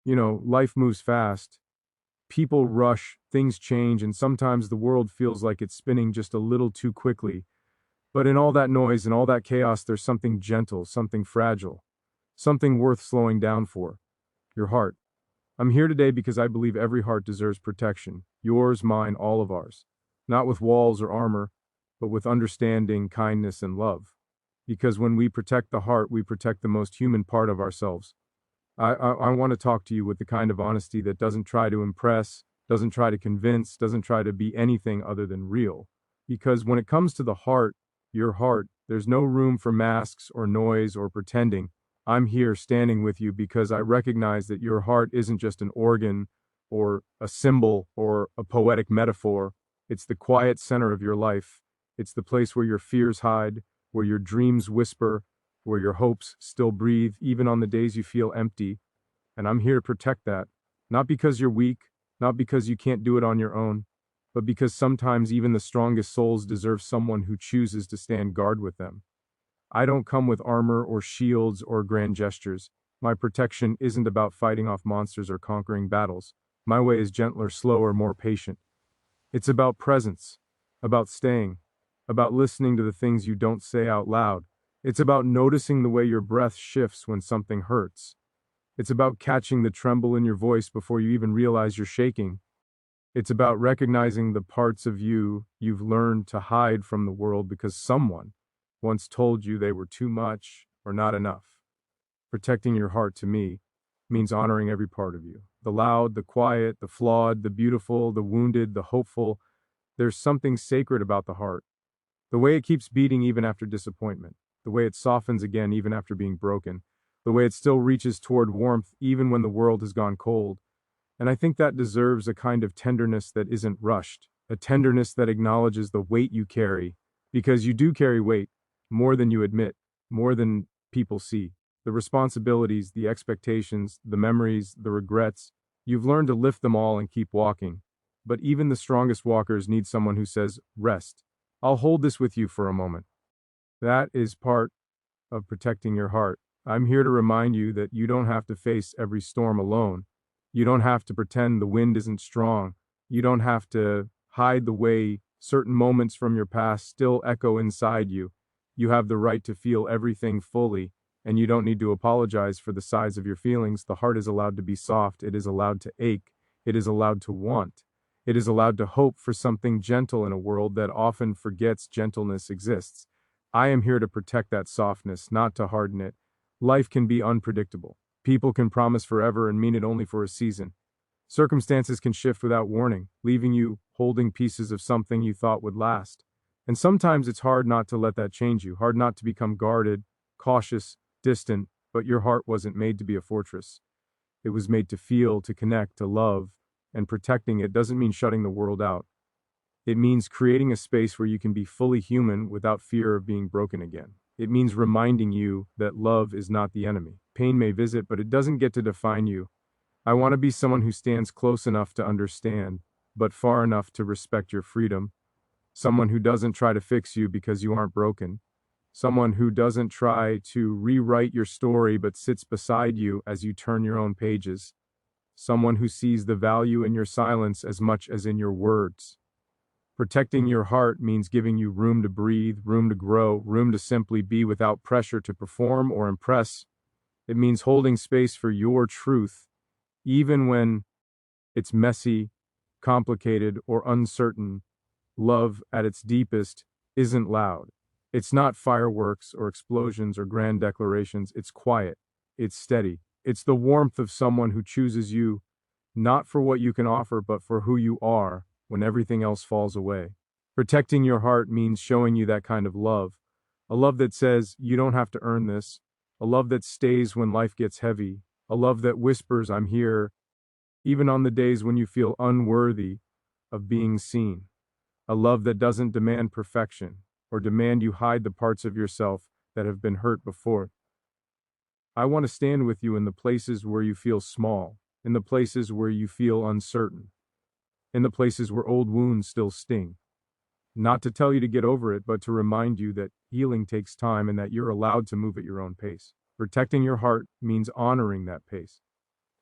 Life moves fast. People rush, things change, and sometimes the world feels like it's spinning just a little too quickly. But in all that noise and all that chaos, there's something gentle, something fragile, something worth slowing down for. Your heart. I'm here today because I believe every heart deserves protection. Yours, mine, all of ours. Not with walls or armor, but with understanding, kindness, and love. Because when we protect the heart, we protect the most human part of ourselves. I want to talk to you with the kind of honesty that doesn't try to impress, doesn't try to convince, doesn't try to be anything other than real. Because when it comes to the heart, your heart, there's no room for masks or noise or pretending. I'm here standing with you because I recognize that your heart isn't just an organ or a symbol or a poetic metaphor. It's the quiet center of your life. It's the place where your fears hide, where your dreams whisper, where your hopes still breathe, even on the days you feel empty. And I'm here to protect that. Not because you're weak, not because you can't do it on your own, but because sometimes even the strongest souls deserve someone who chooses to stand guard with them. I don't come with armor or shields or grand gestures. My protection isn't about fighting off monsters or conquering battles. My way is gentler, slower, more patient. It's about presence, about staying, about listening to the things you don't say out loud. It's about noticing the way your breath shifts when something hurts. It's about catching the tremble in your voice before you even realize you're shaking. It's about recognizing the parts of you you've learned to hide from the world because someone once told you they were too much or not enough. Protecting your heart to me means honoring every part of you. The loud, the quiet, the flawed, the beautiful, the wounded, the hopeful. There's something sacred about the heart. The way it keeps beating even after disappointment. The way it softens again even after being broken. The way it still reaches toward warmth even when the world has gone cold. And I think that deserves a kind of tenderness that isn't rushed. A tenderness that acknowledges the weight you carry. Because you do carry weight, more than you admit, more than people see. The responsibilities, the expectations, the memories, the regrets. You've learned to lift them all and keep walking. But even the strongest walkers need someone who says, rest. I'll hold this with you for a moment. That is part of protecting your heart. I'm here to remind you that you don't have to face every storm alone. You don't have to pretend the wind isn't strong. You don't have to hide the way certain moments from your past still echo inside you. You have the right to feel everything fully, and you don't need to apologize for the size of your feelings. The heart is allowed to be soft. It is allowed to ache. It is allowed to want. It is allowed to hope for something gentle in a world that often forgets gentleness exists. I am here to protect that softness, not to harden it. Life can be unpredictable. People can promise forever and mean it only for a season. Circumstances can shift without warning, leaving you holding pieces of something you thought would last. And sometimes it's hard not to let that change you, hard not to become guarded, cautious, distant, but your heart wasn't made to be a fortress. It was made to feel, to connect, to love, and protecting it doesn't mean shutting the world out. It means creating a space where you can be fully human without fear of being broken again. It means reminding you that love is not the enemy. Pain may visit, but it doesn't get to define you. I want to be someone who stands close enough to understand, but far enough to respect your freedom. Someone who doesn't try to fix you because you aren't broken. Someone who doesn't try to rewrite your story but sits beside you as you turn your own pages. Someone who sees the value in your silence as much as in your words. Protecting your heart means giving you room to breathe, room to grow, room to simply be without pressure to perform or impress. It means holding space for your truth, even when it's messy, complicated, or uncertain. Love, at its deepest, isn't loud. It's not fireworks or explosions or grand declarations. It's quiet. It's steady. It's the warmth of someone who chooses you, not for what you can offer, but for who you are when everything else falls away. Protecting your heart means showing you that kind of love. A love that says, you don't have to earn this. A love that stays when life gets heavy. A love that whispers, I'm here, even on the days when you feel unworthy of being seen. A love that doesn't demand perfection or demand you hide the parts of yourself that have been hurt before. I want to stand with you in the places where you feel small, in the places where you feel uncertain, in the places where old wounds still sting. Not to tell you to get over it, but to remind you that healing takes time and that you're allowed to move at your own pace. Protecting your heart means honoring that pace.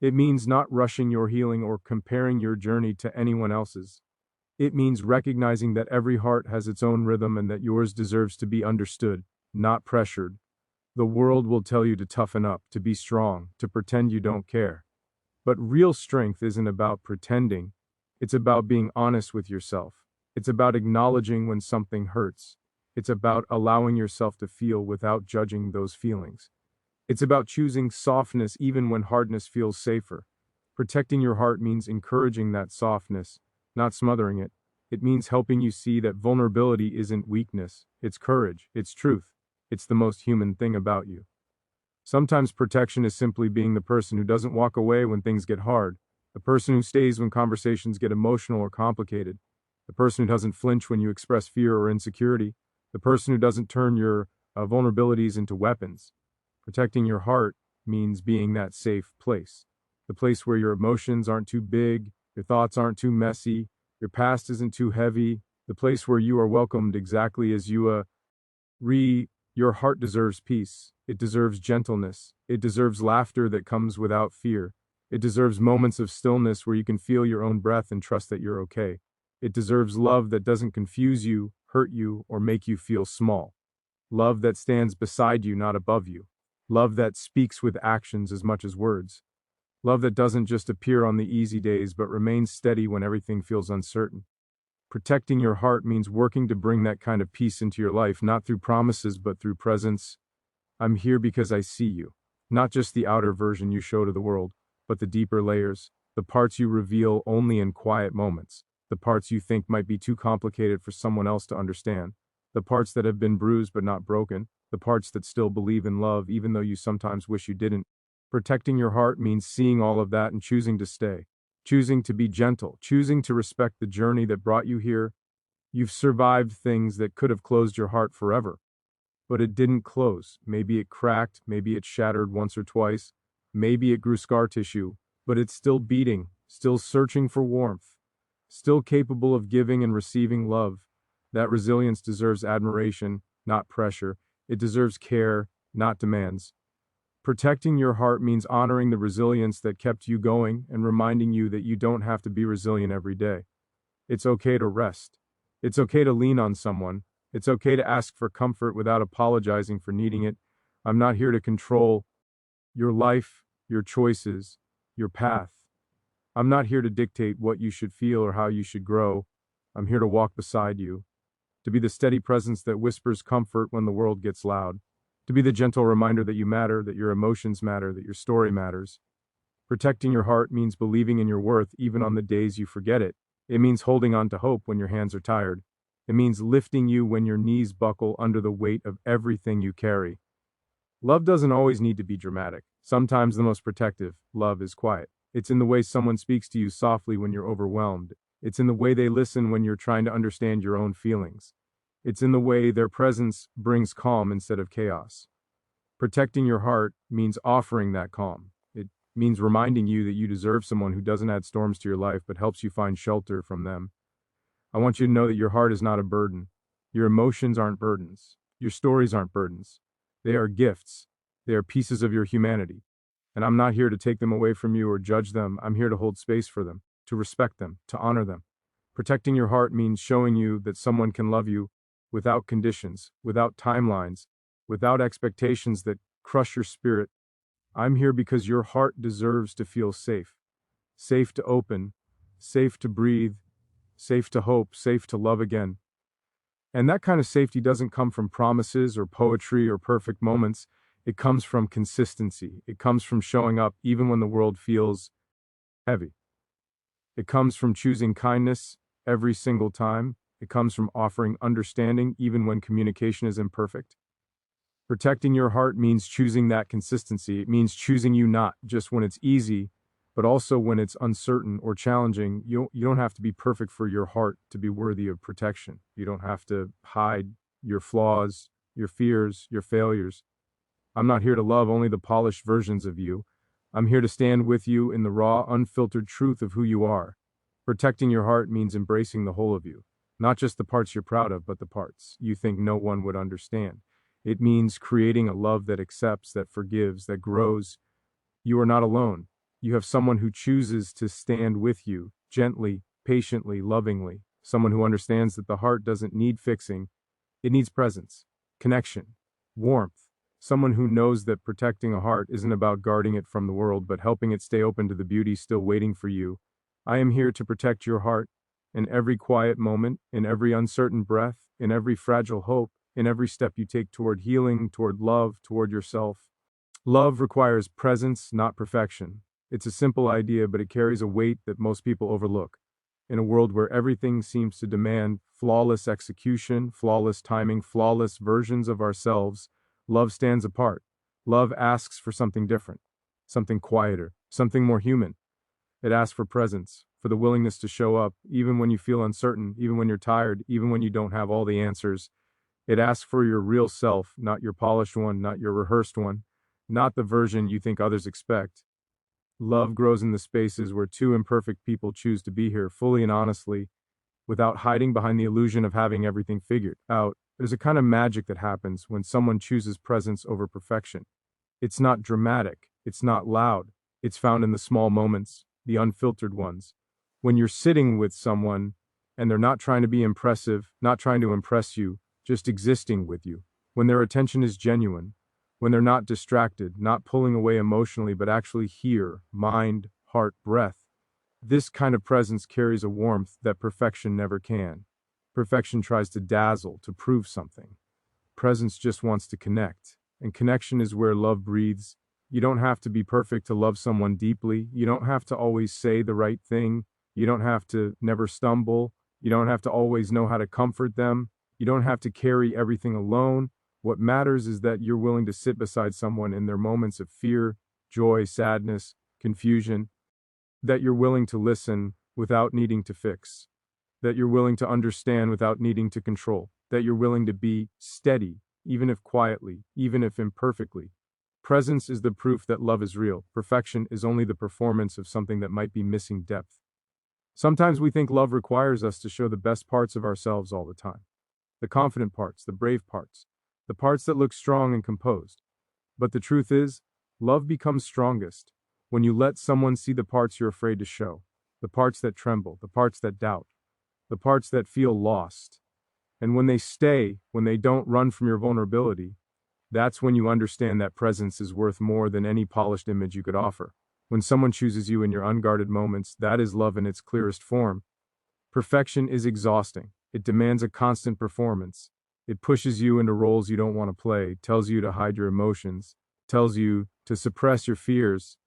It means not rushing your healing or comparing your journey to anyone else's. It means recognizing that every heart has its own rhythm and that yours deserves to be understood, not pressured. The world will tell you to toughen up, to be strong, to pretend you don't care. But real strength isn't about pretending. It's about being honest with yourself. It's about acknowledging when something hurts. It's about allowing yourself to feel without judging those feelings. It's about choosing softness even when hardness feels safer. Protecting your heart means encouraging that softness, not smothering it. It means helping you see that vulnerability isn't weakness, it's courage, it's truth. It's the most human thing about you. Sometimes protection is simply being the person who doesn't walk away when things get hard, the person who stays when conversations get emotional or complicated, the person who doesn't flinch when you express fear or insecurity, the person who doesn't turn your vulnerabilities into weapons. Protecting your heart means being that safe place, the place where your emotions aren't too big, your thoughts aren't too messy, your past isn't too heavy, the place where you are welcomed exactly as you your heart deserves peace. It deserves gentleness. It deserves laughter that comes without fear. It deserves moments of stillness where you can feel your own breath and trust that you're okay. It deserves love that doesn't confuse you, hurt you, or make you feel small. Love that stands beside you, not above you. Love that speaks with actions as much as words. Love that doesn't just appear on the easy days but remains steady when everything feels uncertain. Protecting your heart means working to bring that kind of peace into your life, not through promises but through presence. I'm here because I see you. Not just the outer version you show to the world, but the deeper layers, the parts you reveal only in quiet moments, the parts you think might be too complicated for someone else to understand, the parts that have been bruised but not broken, the parts that still believe in love even though you sometimes wish you didn't. Protecting your heart means seeing all of that and choosing to stay. Choosing to be gentle, choosing to respect the journey that brought you here. You've survived things that could have closed your heart forever. But it didn't close. Maybe it cracked, maybe it shattered once or twice, maybe it grew scar tissue, but it's still beating, still searching for warmth, still capable of giving and receiving love. That resilience deserves admiration, not pressure. It deserves care, not demands. Protecting your heart means honoring the resilience that kept you going and reminding you that you don't have to be resilient every day. It's okay to rest. It's okay to lean on someone. It's okay to ask for comfort without apologizing for needing it. I'm not here to control your life, your choices, your path. I'm not here to dictate what you should feel or how you should grow. I'm here to walk beside you, to be the steady presence that whispers comfort when the world gets loud, to be the gentle reminder that you matter, that your emotions matter, that your story matters. Protecting your heart means believing in your worth even on the days you forget it. It means holding on to hope when your hands are tired. It means lifting you when your knees buckle under the weight of everything you carry. Love doesn't always need to be dramatic. Sometimes the most protective love is quiet. It's in the way someone speaks to you softly when you're overwhelmed. It's in the way they listen when you're trying to understand your own feelings. It's in the way their presence brings calm instead of chaos. Protecting your heart means offering that calm. It means reminding you that you deserve someone who doesn't add storms to your life but helps you find shelter from them. I want you to know that your heart is not a burden. Your emotions aren't burdens. Your stories aren't burdens. They are gifts. They are pieces of your humanity. And I'm not here to take them away from you or judge them. I'm here to hold space for them, to respect them, to honor them. Protecting your heart means showing you that someone can love you without conditions, without timelines, without expectations that crush your spirit. I'm here because your heart deserves to feel safe. Safe to open, safe to breathe, safe to hope, safe to love again. And that kind of safety doesn't come from promises or poetry or perfect moments. It comes from consistency. It comes from showing up even when the world feels heavy. It comes from choosing kindness every single time. It comes from offering understanding even when communication is imperfect. Protecting your heart means choosing that consistency. It means choosing you not just when it's easy, but also when it's uncertain or challenging. You don't have to be perfect for your heart to be worthy of protection. You don't have to hide your flaws, your fears, your failures. I'm not here to love only the polished versions of you. I'm here to stand with you in the raw, unfiltered truth of who you are. Protecting your heart means embracing the whole of you, not just the parts you're proud of, but the parts you think no one would understand. It means creating a love that accepts, that forgives, that grows. You are not alone. You have someone who chooses to stand with you, gently, patiently, lovingly. Someone who understands that the heart doesn't need fixing, it needs presence, connection, warmth. Someone who knows that protecting a heart isn't about guarding it from the world, but helping it stay open to the beauty still waiting for you. I am here to protect your heart in every quiet moment, in every uncertain breath, in every fragile hope, in every step you take toward healing, toward love, toward yourself. Love requires presence, not perfection. It's a simple idea, but it carries a weight that most people overlook. In a world where everything seems to demand flawless execution, flawless timing, flawless versions of ourselves, love stands apart. Love asks for something different, something quieter, something more human. It asks for presence, for the willingness to show up, even when you feel uncertain, even when you're tired, even when you don't have all the answers. It asks for your real self, not your polished one, not your rehearsed one, not the version you think others expect. Love grows in the spaces where two imperfect people choose to be here fully and honestly, without hiding behind the illusion of having everything figured out. There's a kind of magic that happens when someone chooses presence over perfection. It's not dramatic, it's not loud, it's found in the small moments, the unfiltered ones. When you're sitting with someone and they're not trying to be impressive, not trying to impress you, just existing with you. When their attention is genuine, when they're not distracted, not pulling away emotionally, but actually here, mind, heart, breath. This kind of presence carries a warmth that perfection never can. Perfection tries to dazzle, to prove something. Presence just wants to connect. And connection is where love breathes. You don't have to be perfect to love someone deeply. You don't have to always say the right thing. You don't have to never stumble. You don't have to always know how to comfort them. You don't have to carry everything alone. What matters is that you're willing to sit beside someone in their moments of fear, joy, sadness, confusion, that you're willing to listen without needing to fix, that you're willing to understand without needing to control, that you're willing to be steady, even if quietly, even if imperfectly. Presence is the proof that love is real. Perfection is only the performance of something that might be missing depth. Sometimes we think love requires us to show the best parts of ourselves all the time. The confident parts, the brave parts, the parts that look strong and composed. But the truth is, love becomes strongest when you let someone see the parts you're afraid to show, the parts that tremble, the parts that doubt, the parts that feel lost. And when they stay, when they don't run from your vulnerability, that's when you understand that presence is worth more than any polished image you could offer. When someone chooses you in your unguarded moments, that is love in its clearest form. Perfection is exhausting. It demands a constant performance. It pushes you into roles you don't want to play, tells you to hide your emotions, tells you to suppress your fears.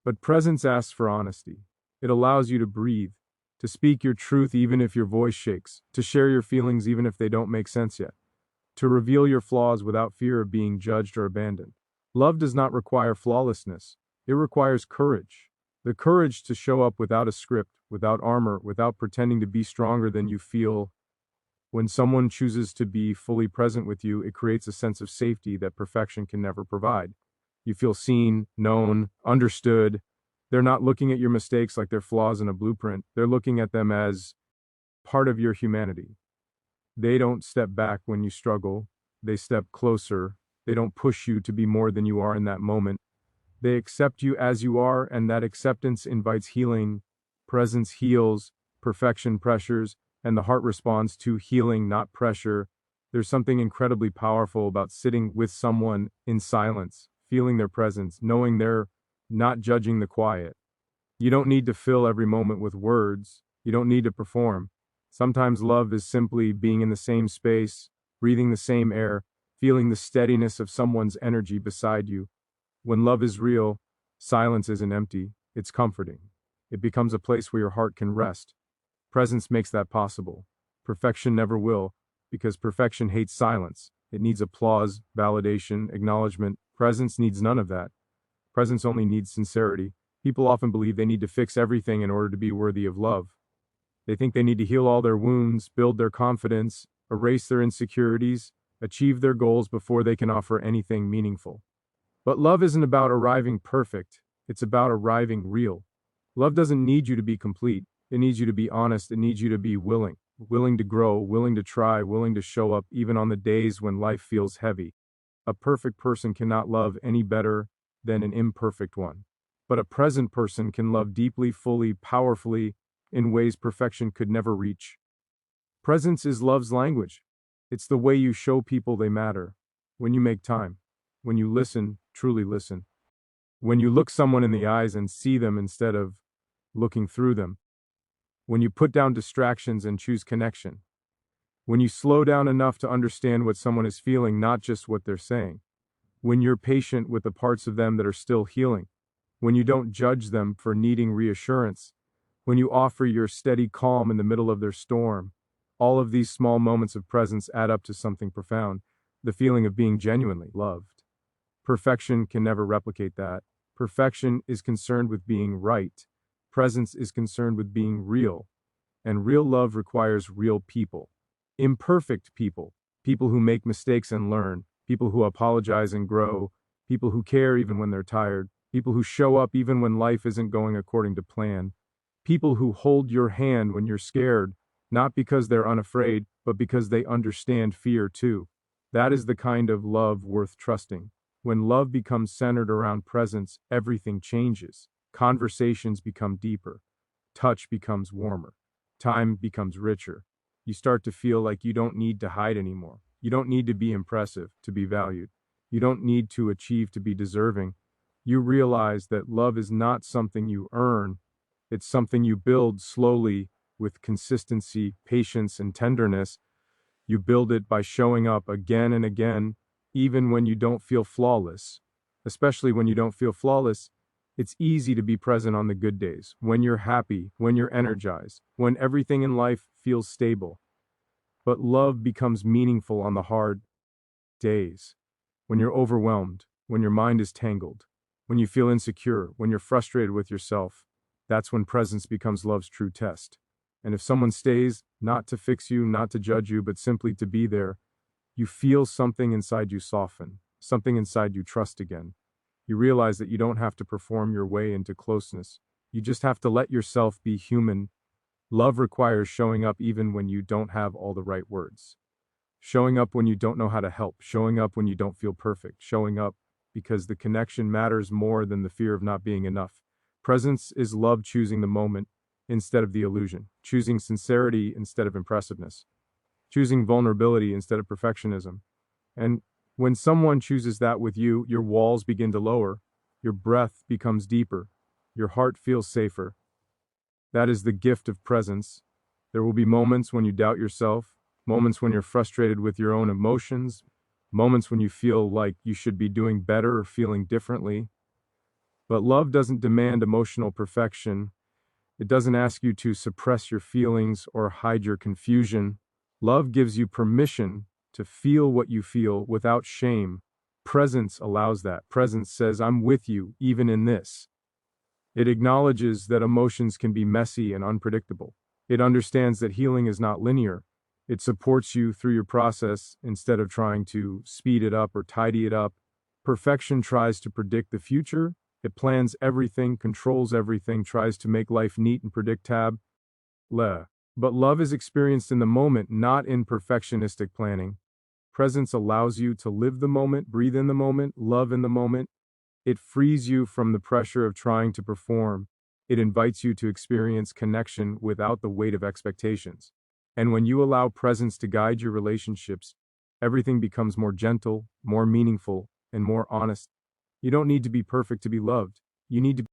But presence asks for honesty. It allows you to breathe, to speak your truth even if your voice shakes, to share your feelings even if they don't make sense yet, to reveal your flaws without fear of being judged or abandoned. Love does not require flawlessness. It requires courage. The courage to show up without a script, without armor, without pretending to be stronger than you feel. When someone chooses to be fully present with you, it creates a sense of safety that perfection can never provide. You feel seen, known, understood. They're not looking at your mistakes like they're flaws in a blueprint. They're looking at them as part of your humanity. They don't step back when you struggle. They step closer. They don't push you to be more than you are in that moment. They accept you as you are, and that acceptance invites healing. Presence heals, perfection pressures, and the heart responds to healing, not pressure. There's something incredibly powerful about sitting with someone in silence, feeling their presence, knowing they're not judging the quiet. You don't need to fill every moment with words. You don't need to perform. Sometimes love is simply being in the same space, breathing the same air, feeling the steadiness of someone's energy beside you. When love is real, silence isn't empty, it's comforting. It becomes a place where your heart can rest. Presence makes that possible. Perfection never will, because perfection hates silence. It needs applause, validation, acknowledgement. Presence needs none of that. Presence only needs sincerity. People often believe they need to fix everything in order to be worthy of love. They think they need to heal all their wounds, build their confidence, erase their insecurities, achieve their goals before they can offer anything meaningful. But love isn't about arriving perfect, it's about arriving real. Love doesn't need you to be complete, it needs you to be honest, it needs you to be willing. Willing to grow, willing to try, willing to show up even on the days when life feels heavy. A perfect person cannot love any better than an imperfect one. But a present person can love deeply, fully, powerfully, in ways perfection could never reach. Presence is love's language. It's the way you show people they matter. When you make time. When you listen, truly listen. When you look someone in the eyes and see them instead of looking through them. When you put down distractions and choose connection. When you slow down enough to understand what someone is feeling, not just what they're saying. When you're patient with the parts of them that are still healing. When you don't judge them for needing reassurance. When you offer your steady calm in the middle of their storm. All of these small moments of presence add up to something profound, the feeling of being genuinely loved. Perfection can never replicate that. Perfection is concerned with being right. Presence is concerned with being real. And real love requires real people. Imperfect people. People who make mistakes and learn. People who apologize and grow. People who care even when they're tired. People who show up even when life isn't going according to plan. People who hold your hand when you're scared, not because they're unafraid, but because they understand fear too. That is the kind of love worth trusting. When love becomes centered around presence, everything changes. Conversations become deeper. Touch becomes warmer. Time becomes richer. You start to feel like you don't need to hide anymore. You don't need to be impressive to be valued. You don't need to achieve to be deserving. You realize that love is not something you earn. It's something you build slowly with consistency, patience, and tenderness. You build it by showing up again and again, even when you don't feel flawless. Especially when you don't feel flawless, it's easy to be present on the good days, when you're happy, when you're energized, when everything in life feels stable. But love becomes meaningful on the hard days, when you're overwhelmed, when your mind is tangled, when you feel insecure, when you're frustrated with yourself. That's when presence becomes love's true test. And if someone stays, not to fix you, not to judge you, but simply to be there, you feel something inside you soften, something inside you trust again. You realize that you don't have to perform your way into closeness. You just have to let yourself be human. Love requires showing up even when you don't have all the right words. Showing up when you don't know how to help. Showing up when you don't feel perfect. Showing up because the connection matters more than the fear of not being enough. Presence is love choosing the moment instead of the illusion. Choosing sincerity instead of impressiveness. Choosing vulnerability instead of perfectionism. And when someone chooses that with you, your walls begin to lower. Your breath becomes deeper. Your heart feels safer. That is the gift of presence. There will be moments when you doubt yourself, moments when you're frustrated with your own emotions, moments when you feel like you should be doing better or feeling differently. But love doesn't demand emotional perfection. It doesn't ask you to suppress your feelings or hide your confusion. Love gives you permission to feel what you feel without shame. Presence allows that. Presence says, I'm with you, even in this. It acknowledges that emotions can be messy and unpredictable. It understands that healing is not linear. It supports you through your process instead of trying to speed it up or tidy it up. Perfection tries to predict the future. It plans everything, controls everything, tries to make life neat and predictable. But love is experienced in the moment, not in perfectionistic planning. Presence allows you to live the moment, breathe in the moment, love in the moment. It frees you from the pressure of trying to perform. It invites you to experience connection without the weight of expectations. And when you allow presence to guide your relationships, everything becomes more gentle, more meaningful, and more honest. You don't need to be perfect to be loved. You need to